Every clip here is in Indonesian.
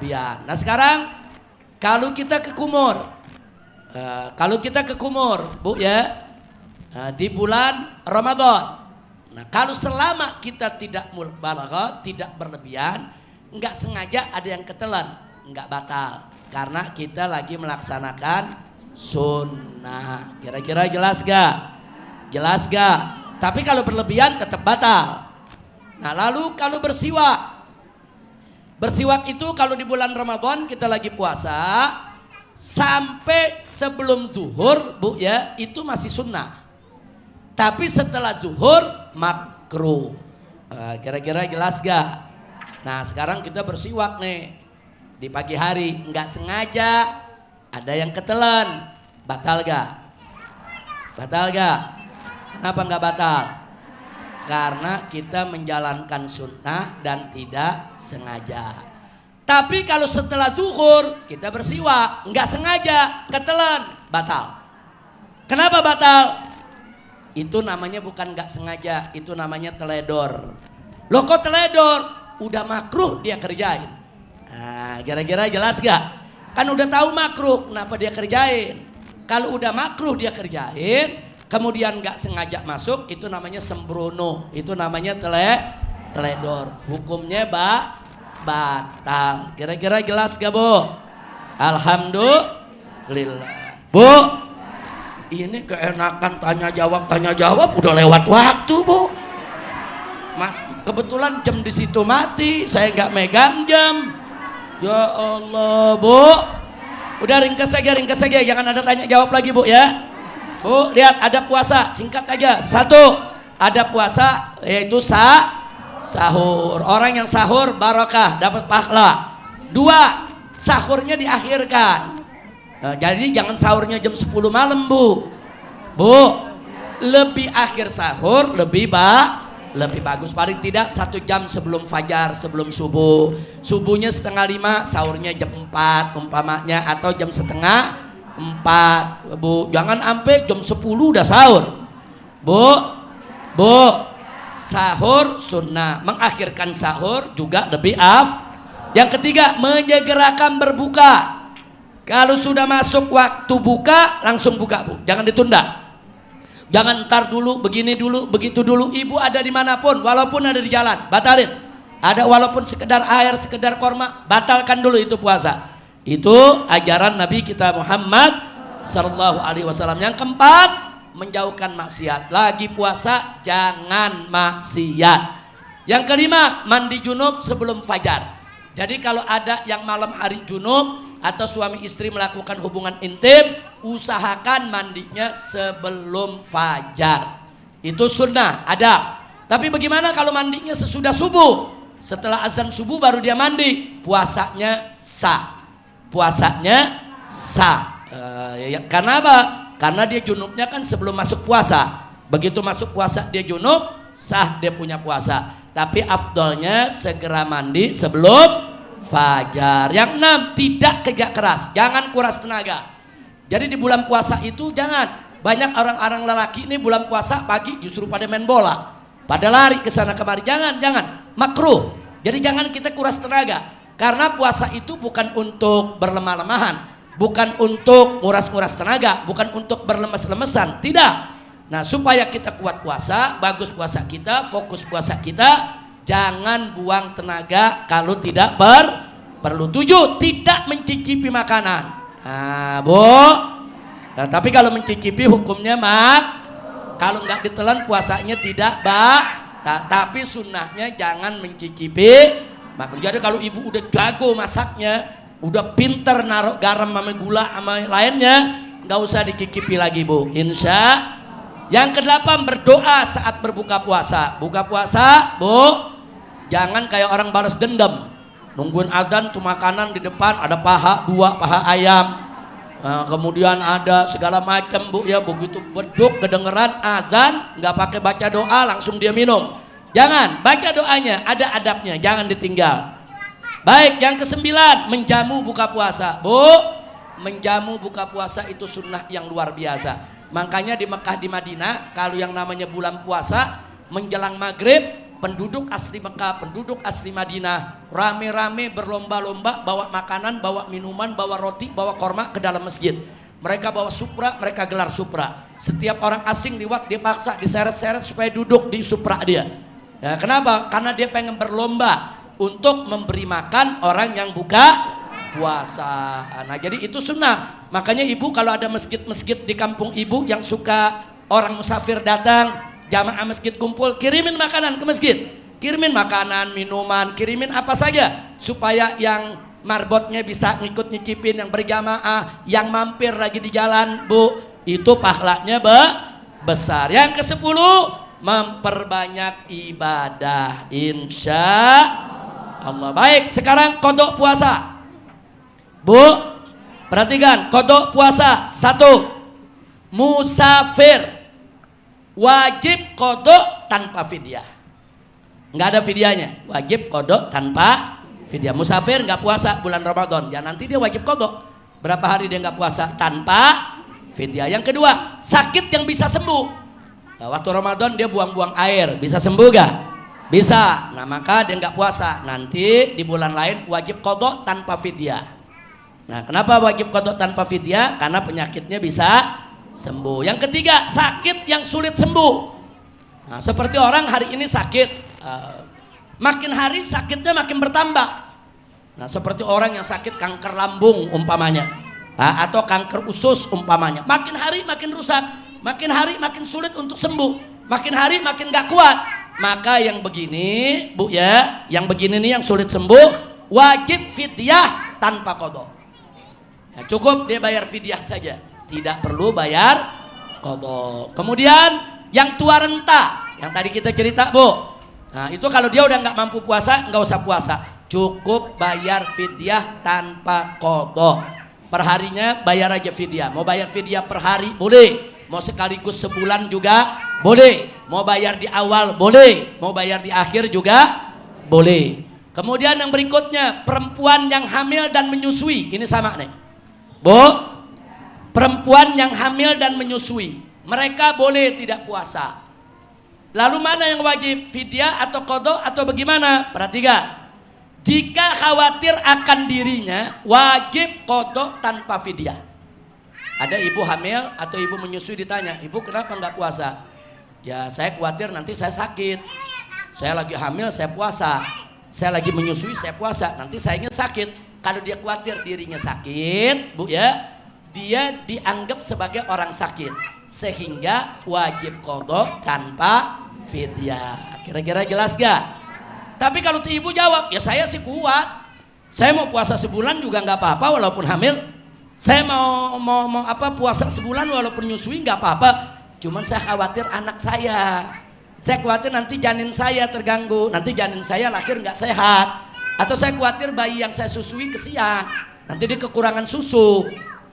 berlebihan. Nah sekarang kalau kita ke kumur, Bu ya, di bulan Ramadan. Nah kalau selama kita tidak mubalaghah, tidak berlebihan, nggak sengaja ada yang ketelan, nggak batal, karena kita lagi melaksanakan sunnah. Kira-kira jelas gak? Jelas gak? Tapi kalau berlebihan tetap batal. Nah lalu kalau bersiwak itu kalau di bulan Ramadan kita lagi puasa sampai sebelum zuhur, Bu ya, itu masih sunnah. Tapi setelah zuhur makruh. Kira-kira jelas gak? Nah sekarang kita bersiwak nih di pagi hari, nggak sengaja ada yang ketelan, batal gak? Batal gak? Kenapa nggak batal? Karena kita menjalankan sunnah dan tidak sengaja. Tapi kalau setelah zuhur kita bersiwak, nggak sengaja ketelan, batal. Kenapa batal? Itu namanya bukan nggak sengaja, itu namanya teledor. Loh kok teledor? Udah makruh dia kerjain. Nah, kira-kira jelas gak? Kan udah tahu makruh, kenapa dia kerjain? Kalau udah makruh dia kerjain, kemudian nggak sengaja masuk, itu namanya sembrono, itu namanya teledor. Hukumnya batal. Kira-kira jelas gak, Bu? Alhamdulillah. Bu, ini keenakan tanya jawab udah lewat waktu, Bu. Kebetulan jam di situ mati, saya nggak megang jam. Ya Allah, Bu. Udah ringkas saja, jangan ada tanya jawab lagi, Bu ya. Bu, lihat ada puasa, singkat aja. 1, ada puasa yaitu sahur. Orang yang sahur barakah, dapat pahala. 2, sahurnya diakhirkan. Nah, jadi jangan sahurnya jam 10 malam, Bu. Bu, lebih akhir sahur lebih bagus. Paling tidak 1 jam sebelum fajar, sebelum subuh. Subuhnya 4:30, sahurnya jam 4 umpamanya, atau jam 3:30, Bu. Jangan sampai jam 10 udah sahur. Bu, sahur sunnah, mengakhirkan sahur juga lebih Yang ketiga, menyegerakan berbuka. Kalau sudah masuk waktu buka, langsung buka, Bu. Jangan ditunda. Jangan ntar dulu, begini dulu, begitu dulu. Ibu ada dimanapun, walaupun ada di jalan, batalin. Ada walaupun sekedar air, sekedar korma, batalkan dulu itu puasa. Itu ajaran Nabi kita Muhammad sallallahu alaihi wasallam. Yang keempat, menjauhkan maksiat. Lagi puasa jangan maksiat. Yang kelima, mandi junub sebelum fajar. Jadi kalau ada yang malam hari junub atau suami istri melakukan hubungan intim, usahakan mandinya sebelum fajar. Itu sunnah, ada. Tapi bagaimana kalau mandinya sesudah subuh? Setelah azan subuh baru dia mandi, puasanya sah. Karena apa? Karena dia junubnya kan sebelum masuk puasa. Begitu masuk puasa dia junub, sah dia punya puasa. Tapi afdolnya segera mandi sebelum fajar. Yang 6, tidak kerja keras, jangan kuras tenaga. Jadi di bulan puasa itu jangan. Banyak orang-orang lelaki ini bulan puasa pagi justru pada main bola, pada lari ke sana kemari. Jangan, makruh. Jadi jangan kita kuras tenaga. Karena puasa itu bukan untuk berlemah-lemahan, bukan untuk nguras-nguras tenaga, bukan untuk berlemes-lemesan, tidak. Nah, supaya kita kuat puasa, bagus puasa kita, fokus puasa kita, jangan buang tenaga kalau tidak perlu. 7, tidak mencicipi makanan. Nah, Bu. Nah, tapi kalau mencicipi hukumnya kalau nggak ditelan puasanya tidak tapi sunnahnya jangan mencicipi. Jadi kalau ibu udah jago masaknya, udah pinter naruh garam sama gula sama lainnya, nggak usah dicicipi lagi, Bu. Insya. Yang ke-8, berdoa saat berbuka puasa. Buka puasa, Bu, jangan kayak orang balas dendam. Nungguin azan tuh makanan di depan ada paha 2 paha ayam. Nah, kemudian ada segala macam, Bu ya. Begitu beduk kedengeran azan, nggak pakai baca doa, langsung dia minum. Jangan, baca doanya, ada adabnya, jangan ditinggal. Baik, yang ke-9, menjamu buka puasa. Bu, menjamu buka puasa itu sunnah yang luar biasa. Makanya di Mekah, di Madinah, kalau yang namanya bulan puasa menjelang maghrib penduduk asli Mekah, penduduk asli Madinah rame-rame berlomba-lomba bawa makanan, bawa minuman, bawa roti, bawa korma ke dalam masjid. Mereka bawa supra, mereka gelar supra. Setiap orang asing lewat dia paksa diseret-seret supaya duduk di supra dia. Ya, kenapa? Karena dia pengen berlomba untuk memberi makan orang yang buka puasa. Nah, jadi itu sunnah. Makanya ibu kalau ada masjid-masjid di kampung ibu yang suka orang musafir datang, jamaah masjid kumpul, kirimin makanan ke masjid. Kirimin makanan, minuman, kirimin apa saja supaya yang marbotnya bisa ngikut nyicipin, yang berjamaah, yang mampir lagi di jalan, Bu, itu pahalanya besar. Yang ke-10, memperbanyak ibadah, insya Allah. Baik, sekarang kodok puasa, Bu, perhatikan kodok puasa. 1, musafir wajib kodok tanpa fidyah. Nggak ada fidyahnya, wajib kodok tanpa fidyah. Musafir nggak puasa bulan Ramadan, ya nanti dia wajib kodok. Berapa hari dia nggak puasa tanpa fidyah. Yang kedua, sakit yang bisa sembuh. Nah, waktu Ramadan dia buang-buang air, bisa sembuh gak? Bisa. Nah maka dia nggak puasa. Nanti di bulan lain wajib kodok tanpa fidyah. Nah kenapa wajib kodok tanpa fidyah? Karena penyakitnya bisa sembuh. Yang ketiga, sakit yang sulit sembuh. Nah, seperti orang hari ini sakit, makin hari sakitnya makin bertambah. Nah, seperti orang yang sakit kanker lambung umpamanya, atau kanker usus umpamanya, makin hari makin rusak, makin hari makin sulit untuk sembuh, makin hari makin gak kuat. Maka yang begini, Bu ya, yang begini nih yang sulit sembuh, wajib fidyah tanpa qadha. Ya, cukup dia bayar fidyah saja, tidak perlu bayar qadha. Kemudian yang tua renta, yang tadi kita cerita, Bu. Nah itu kalau dia udah nggak mampu puasa, nggak usah puasa, cukup bayar fidyah tanpa qadha. Perharinya bayar aja fidyah. Mau bayar fidyah per hari boleh, mau sekaligus sebulan juga boleh, mau bayar di awal boleh, mau bayar di akhir juga boleh. Kemudian yang berikutnya, perempuan yang hamil dan menyusui, ini sama nih, Bu. Perempuan yang hamil dan menyusui, mereka boleh tidak puasa. Lalu mana yang wajib, fidyah atau qadha atau bagaimana? Perhatikan, jika khawatir akan dirinya wajib qadha tanpa fidyah. Ada ibu hamil atau ibu menyusui ditanya, ibu kenapa nggak puasa? Ya saya khawatir nanti saya sakit. Saya lagi hamil saya puasa, saya lagi menyusui saya puasa, nanti saya ingin sakit. Kalau dia khawatir dirinya sakit, Bu ya, dia dianggap sebagai orang sakit, sehingga wajib qadha tanpa fidyah. Kira-kira jelas gak? Tapi kalau tuh ibu jawab, ya saya sih kuat, saya mau puasa sebulan juga nggak apa-apa walaupun hamil, saya mau apa puasa sebulan walaupun nyusui nggak apa-apa, cuman saya khawatir anak saya khawatir nanti janin saya terganggu, nanti janin saya lahir nggak sehat, atau saya khawatir bayi yang saya susui kesian, nanti dia kekurangan susu.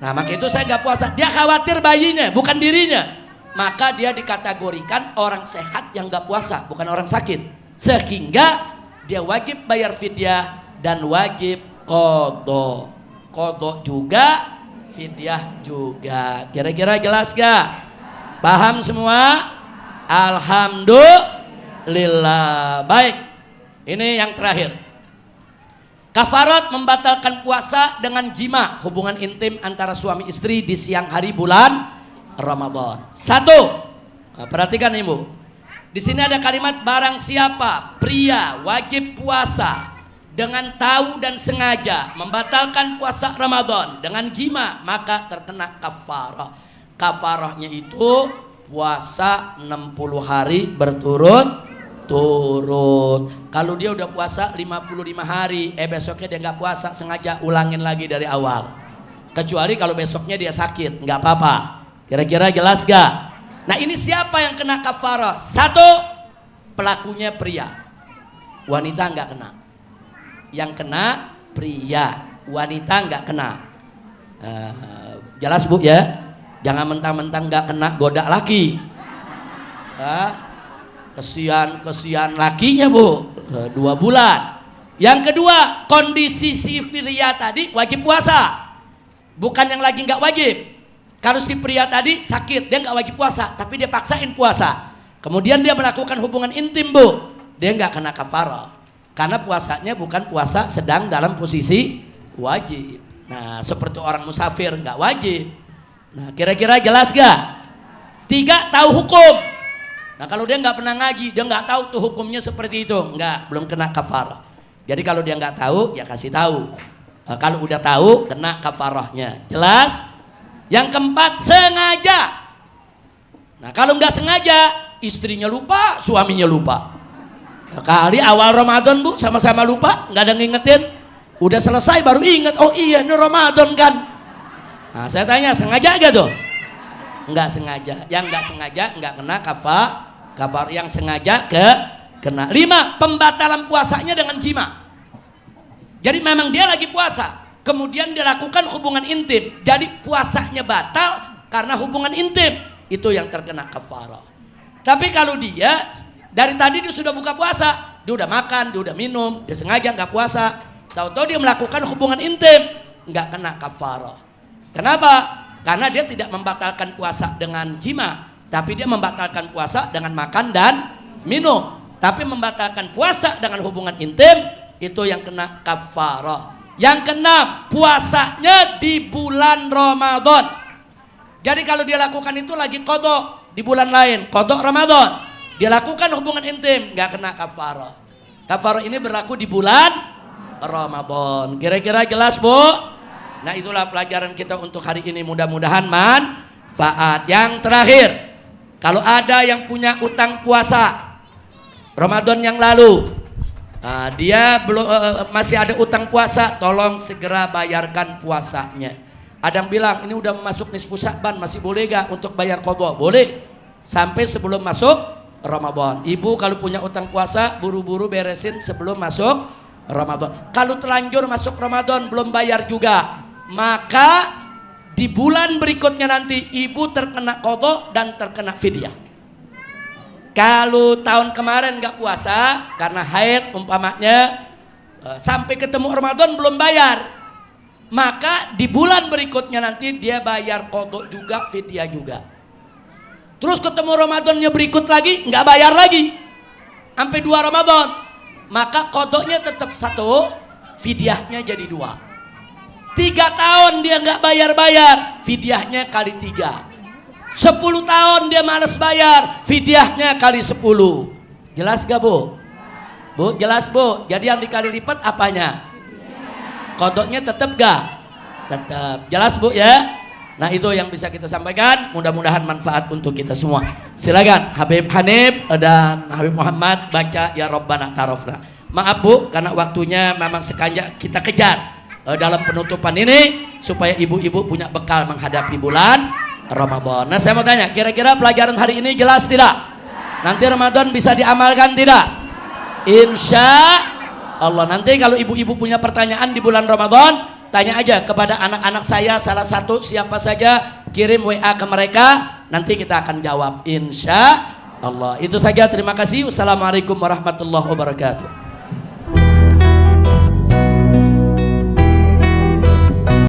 Nah maka itu saya nggak puasa. Dia khawatir bayinya, bukan dirinya. Maka dia dikategorikan orang sehat yang nggak puasa, bukan orang sakit. Sehingga dia wajib bayar fidyah dan wajib qadha. Qadha juga, fidyah juga. Kira-kira jelas gak? Paham semua? Alhamdulillah. Baik, ini yang terakhir. Kafarat membatalkan puasa dengan jima, hubungan intim antara suami istri di siang hari bulan Ramadan. 1, nah, perhatikan ibu. Di sini ada kalimat barang siapa pria wajib puasa dengan tahu dan sengaja membatalkan puasa Ramadan dengan jima, maka terkena kafarah. Kafarahnya itu puasa 60 hari berturut-turut. Kalau dia udah puasa 55 hari, besoknya dia nggak puasa, sengaja ulangin lagi dari awal. Kecuali kalau besoknya dia sakit, nggak apa-apa. Kira-kira jelas gak? Nah ini siapa yang kena kafarah? 1, pelakunya pria, wanita nggak kena. Yang kena pria, wanita nggak kena. Jelas Bu ya? Jangan mentang-mentang nggak kena goda laki. Kesian lakinya Bu, 2 bulan. Yang kedua, kondisi si pria tadi wajib puasa, bukan yang lagi nggak wajib. Kalau si pria tadi sakit, dia nggak wajib puasa, tapi dia paksain puasa. Kemudian dia melakukan hubungan intim Bu, dia nggak kena kafarah. Karena puasanya bukan puasa sedang dalam posisi wajib. Nah, seperti orang musafir nggak wajib. Nah, kira-kira jelas gak? 3, tahu hukum. Nah, kalau dia nggak pernah ngaji, dia nggak tahu tuh hukumnya seperti itu, belum kena kafarah. Jadi kalau dia nggak tahu, ya kasih tahu. Nah, kalau udah tahu, kena kafarahnya. Jelas? Yang keempat, sengaja. Nah, kalau nggak sengaja, istrinya lupa, suaminya lupa. Nah, kali awal Ramadan bu, sama-sama lupa, nggak ada ngingetin. Udah selesai baru inget, oh iya ini Ramadan kan. Nah, saya tanya, sengaja gak tuh? Nggak sengaja. Yang nggak sengaja nggak kena kafar. Yang sengaja kena. 5, pembatalan puasanya dengan jima. Jadi memang dia lagi puasa, kemudian dilakukan hubungan intim, jadi puasanya batal karena hubungan intim, itu yang terkena kafarah. Tapi kalau dia dari tadi dia sudah buka puasa, dia udah makan, dia udah minum, dia sengaja nggak puasa, tahu-tahu dia melakukan hubungan intim, nggak kena kafarah. Kenapa? Karena dia tidak membatalkan puasa dengan jima, tapi dia membatalkan puasa dengan makan dan minum. Tapi membatalkan puasa dengan hubungan intim, itu yang kena kafarah. Yang keenam, puasanya di bulan Ramadan. Jadi kalau dia lakukan itu lagi qadha di bulan lain, qadha Ramadan, dia lakukan hubungan intim, nggak kena kafarah. Kafarah ini berlaku di bulan Ramadan. Kira-kira jelas bu? Nah, itulah pelajaran kita untuk hari ini, mudah-mudahan manfaat. Yang terakhir, kalau ada yang punya utang puasa Ramadan yang lalu, dia belum masih ada utang puasa, tolong segera bayarkan puasanya. Ada yang bilang ini udah masuk nisfu Sya'ban, masih boleh gak untuk bayar qadha? Boleh, sampai sebelum masuk Ramadan. Ibu kalau punya utang puasa, buru-buru beresin sebelum masuk Ramadan. Kalau terlanjur masuk Ramadan belum bayar juga, maka di bulan berikutnya nanti ibu terkena qadha dan terkena fidyah. Kalau tahun kemarin nggak puasa karena haid umpamanya, sampai ketemu Ramadan belum bayar, maka di bulan berikutnya nanti dia bayar qadha juga, fidyah juga. Terus ketemu Ramadannya berikut lagi nggak bayar lagi sampai 2 Ramadan, maka qadhanya tetap 1, fidyahnya jadi 2. 3 tahun dia nggak bayar, fidyahnya kali 3. 10 tahun dia malas bayar, fidyahnya kali 10. Jelas gak bu? Bu, jelas bu. Jadi yang dikali lipat apanya? Qadhanya tetap gak? Tetap. Jelas bu ya? Nah, itu yang bisa kita sampaikan, mudah-mudahan manfaat untuk kita semua. Silakan Habib Hanif dan Habib Muhammad baca ya Rabbana Tarafna. Maaf bu, karena waktunya memang sengaja kita kejar dalam penutupan ini supaya ibu-ibu punya bekal menghadapi bulan Ramadan. Nah, saya mau tanya, kira-kira pelajaran hari ini jelas tidak? Nanti Ramadan bisa diamalkan tidak? Insya Allah. Nanti kalau ibu-ibu punya pertanyaan di bulan Ramadan, tanya aja kepada anak-anak saya, salah satu siapa saja, kirim WA ke mereka, nanti kita akan jawab insya Allah. Itu saja, terima kasih. Wassalamualaikum warahmatullahi wabarakatuh.